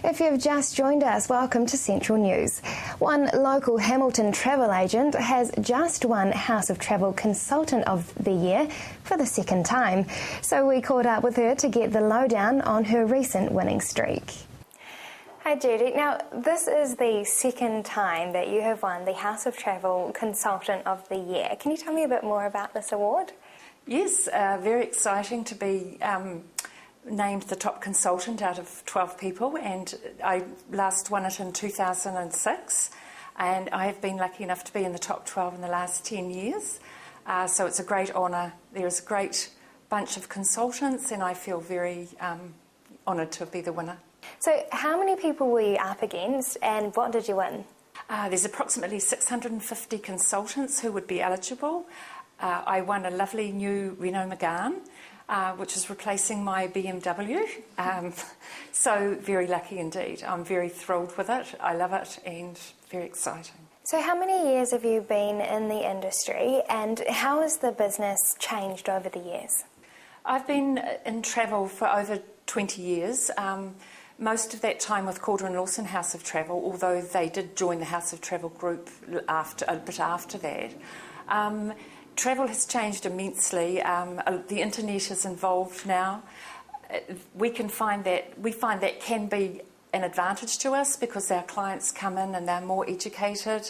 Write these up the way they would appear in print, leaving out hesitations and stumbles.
If you've just joined us, welcome to Central News. One local Hamilton travel agent has just won House of Travel Consultant of the Year for the second time. So we caught up with her to get the lowdown on her recent winning streak. Hi Judy, now this is the second time that you have won the House of Travel Consultant of the Year. Can you tell me a bit more about this award? Yes, very exciting to be named the top consultant out of 12 people, and I last won it in 2006, and I have been lucky enough to be in the top 12 in the last 10 years. So it's a great honour. There's a great bunch of consultants and I feel very honoured to be the winner. So how many people were you up against and what did you win? There's approximately 650 consultants who would be eligible. I won a lovely new Renault Mégane, which is replacing my BMW. So very lucky indeed. I'm very thrilled with it. I love it and very exciting. So how many years have you been in the industry and how has the business changed over the years? I've been in travel for over 20 years. Most of that time with Calder and Lawson House of Travel, although they did join the House of Travel group a bit after that. Travel has changed immensely. The internet is involved now. We find that can be an advantage to us because our clients come in and they're more educated.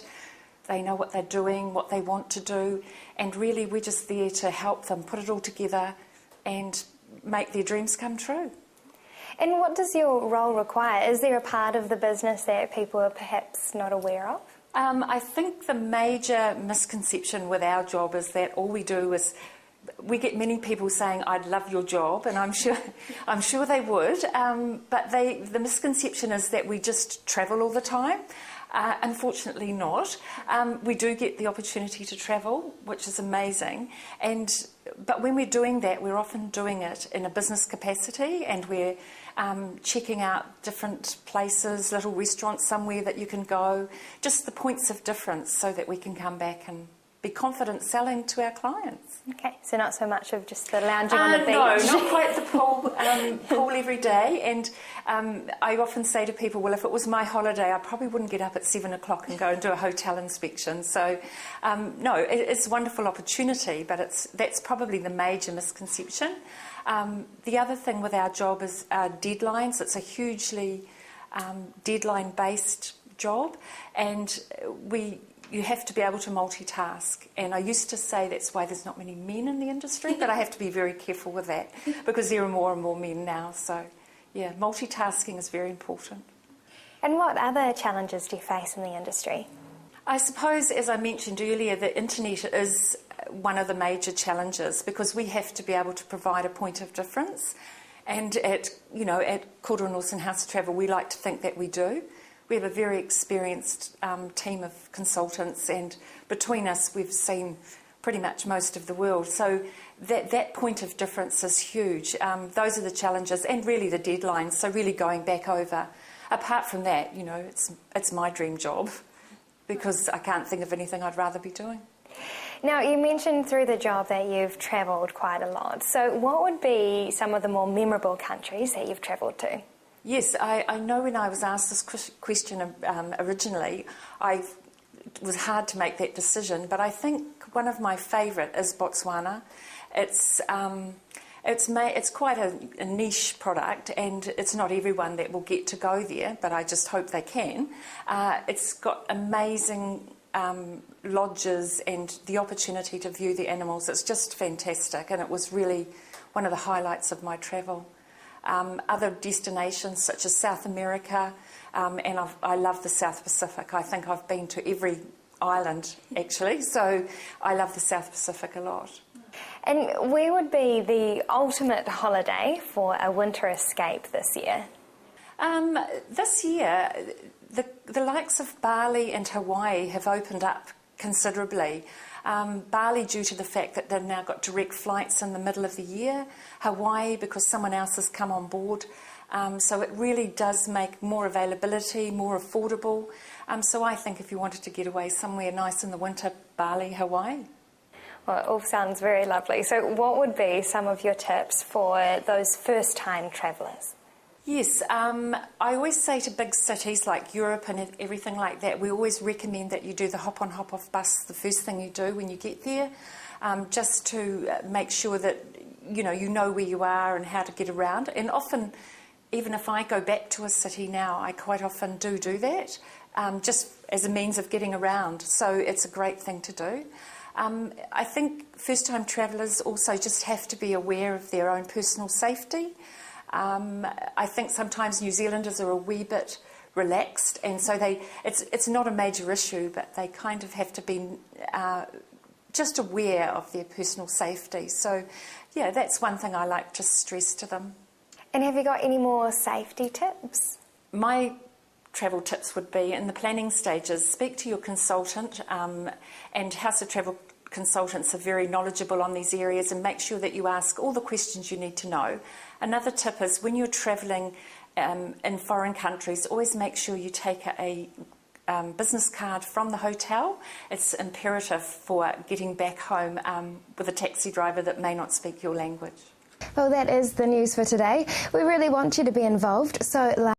They know what they're doing, what they want to do, and really we're just there to help them put it all together and make their dreams come true. And what does your role require? Is there a part of the business that people are perhaps not aware of? I think the major misconception with our job is that all we do is, we get many people saying, I'd love your job, and I'm sure they would, but the misconception is that we just travel all the time. Unfortunately not. We do get the opportunity to travel, which is amazing, but when we're doing that, we're often doing it in a business capacity, and we're checking out different places, little restaurants somewhere that you can go, just the points of difference so that we can come back and be confident selling to our clients. Okay, so not so much of just the lounging on the beach. No, not quite the pool every day. And I often say to people, well, if it was my holiday, I probably wouldn't get up at 7 o'clock and go and do a hotel inspection. So, no, it's a wonderful opportunity, but that's probably the major misconception. The other thing with our job is deadlines. It's a hugely deadline-based job, and you have to be able to multitask. And I used to say that's why there's not many men in the industry, but I have to be very careful with that because there are more and more men now. So, yeah, multitasking is very important. And what other challenges do you face in the industry? I suppose, as I mentioned earlier, the internet is one of the major challenges because we have to be able to provide a point of difference. And at Calder and Lawson House of Travel, we like to think that we do. We have a very experienced team of consultants, and between us we've seen pretty much most of the world. So that point of difference is huge. Those are the challenges and really the deadlines, so really going back over. Apart from that, it's my dream job because I can't think of anything I'd rather be doing. Now, you mentioned through the job that you've travelled quite a lot. So what would be some of the more memorable countries that you've travelled to? Yes, I know when I was asked this question originally, it was hard to make that decision, but I think one of my favourite is Botswana. It's quite a niche product, and it's not everyone that will get to go there, but I just hope they can. It's got amazing lodges and the opportunity to view the animals. It's just fantastic, and it was really one of the highlights of my travel. Other destinations such as South America, and I love the South Pacific. I think I've been to every island actually, so I love the South Pacific a lot. And where would be the ultimate holiday for a winter escape this year? This year, the likes of Bali and Hawaii have opened up considerably. Bali due to the fact that they've now got direct flights in the middle of the year. Hawaii because someone else has come on board. So it really does make more availability, more affordable. So I think if you wanted to get away somewhere nice in the winter, Bali, Hawaii. Well, it all sounds very lovely. So what would be some of your tips for those first-time travellers? Yes, I always say to big cities like Europe and everything like that, we always recommend that you do the hop-on, hop-off bus the first thing you do when you get there, just to make sure that you know where you are and how to get around. And often, even if I go back to a city now, I quite often do that, just as a means of getting around. So it's a great thing to do. I think first-time travellers also just have to be aware of their own personal safety. I think sometimes New Zealanders are a wee bit relaxed, and so it's not a major issue, but they kind of have to be just aware of their personal safety. So, yeah, that's one thing I like to stress to them. And have you got any more safety tips? My travel tips would be, in the planning stages, speak to your consultant, and House of Travel consultants are very knowledgeable on these areas, and make sure that you ask all the questions you need to know. Another tip is, when you're travelling in foreign countries, always make sure you take a business card from the hotel. It's imperative for getting back home with a taxi driver that may not speak your language. Well, that is the news for today. We really want you to be involved, so